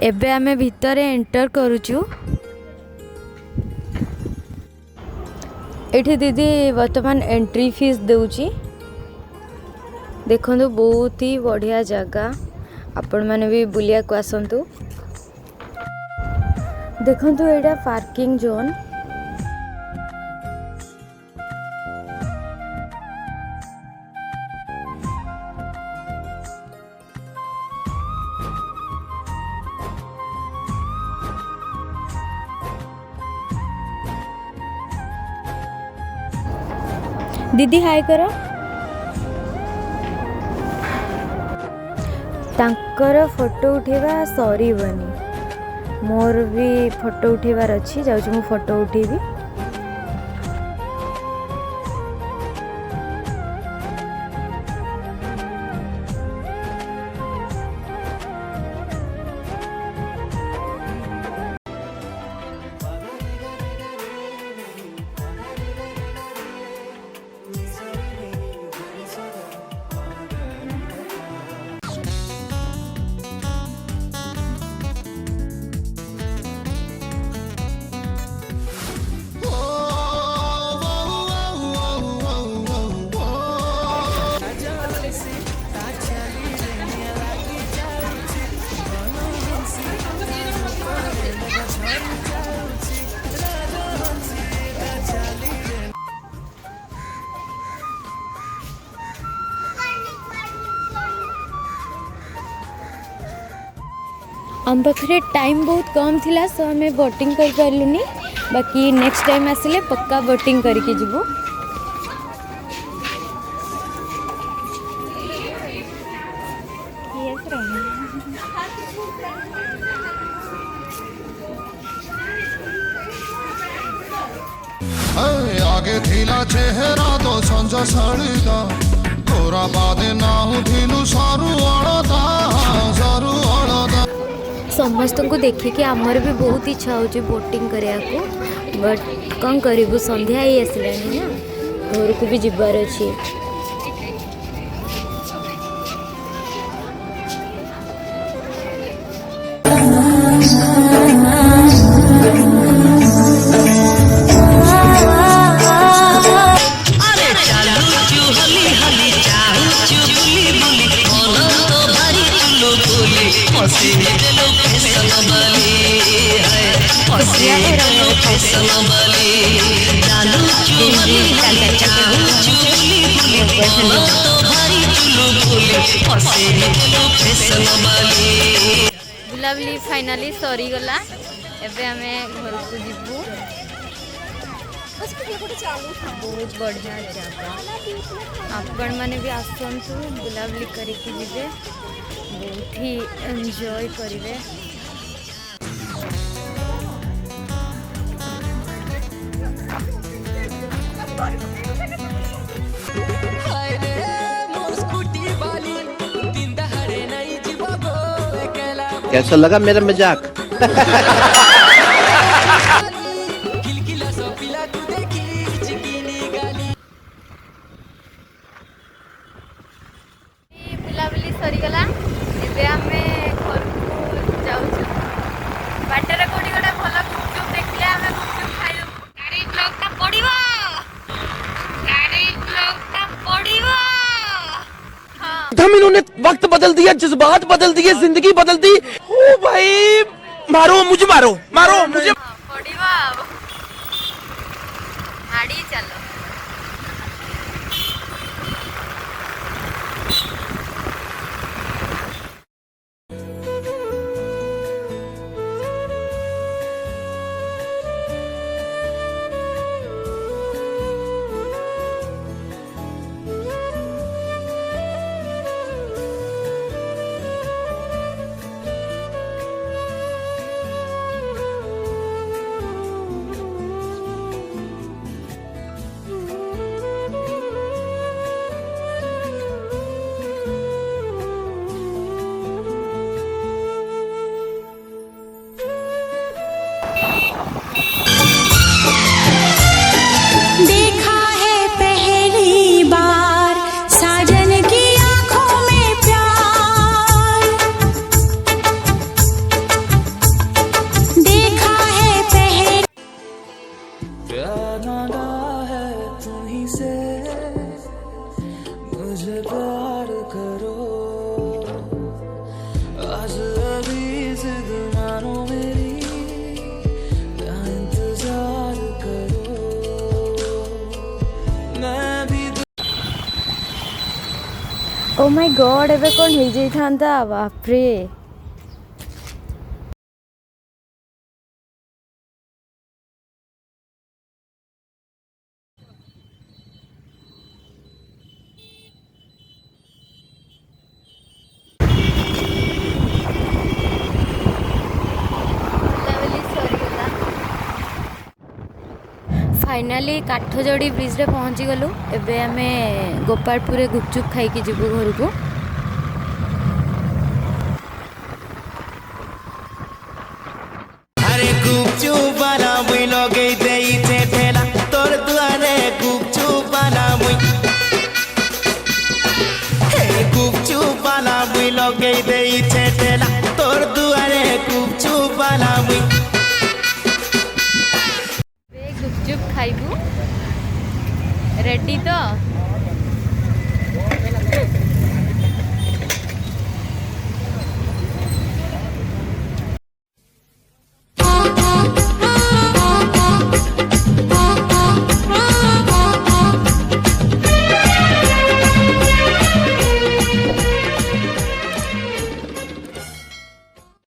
एबे आमे भितर एंटर करूचु। एठी दीदी वर्तमान एंट्री फीस देउची। देखो बहुत ही बढ़िया जगह, आपण माने भी बुलिया को आसंतु। देखो एटा पार्किंग जोन। दीदी हाय करो। तांकर फोटो उठेवा सॉरी बनी, मोर भी फोटो उठेबार अच्छी जाऊँ मु फोटो उठेबी। आम पाखे टाइम बहुत कम थिला सो आम बोटिंग कर पारलुनी। बाकी नेक्स्ट टाइम आसिले पक्का बोटिंग करके जीवु। आगे थिला चेहरा तो संज साड़ीदा तोरा बादे नाहु थिलु सारू अलदा सारू अलदा। समस्त को देखिए आमर भी बहुत इच्छा हो बोटिंग करने को, बट कौन करूँ संध्या ही आसलानी ना, घर को भी जीवार अच्छी। बुलाबुली फाइनाली सरी गला। एबे आमे घर को जीवु। बहुत बढ़िया जगह, आपण माने भी आसंतु बुलाबुली करके जीवे, बहुत ही एंजॉय करिवे। कैसा लगा मेरा मजाक? बुलाबुली सरीगला। एबे आमे घर को जाउछु। बाटरे कोडी गोटा भल गुपचुप देखले आमे गुपचुप खाइलु। गाड़ी ब्लॉक ता पड़िबो, गाड़ी ब्लॉक ता पड़िबो। हम इन्होंने वक्त बदल दिया, जज्बात बदल दिए, जिंदगी बदल दी। ओ भाई मारो मुझे, मारो मारो मुझे। पड़िबो गाड़ी चलो। से मुझे प्यार करो आज अभी जिद मानो मेरी क्या इंतजार करो मैं भी ओ माय गॉड एबे कौन हो जाइथांता बाप रे फाइनाली काठजोड़ी ब्रिज रे पहुंची गलु एबे आमे गोपालपुर गुपचुप खाई जीवु घर को अरे गुपचुप वाला मुई लगे देई छे ठेला तोर दुआरे गुपचुप वाला मुई हे गुपचुप वाला मुई लगे देई छे ठेला तोर दुआरे गुपचुप वाला मुई गुपचुप खाइबू रेडी तो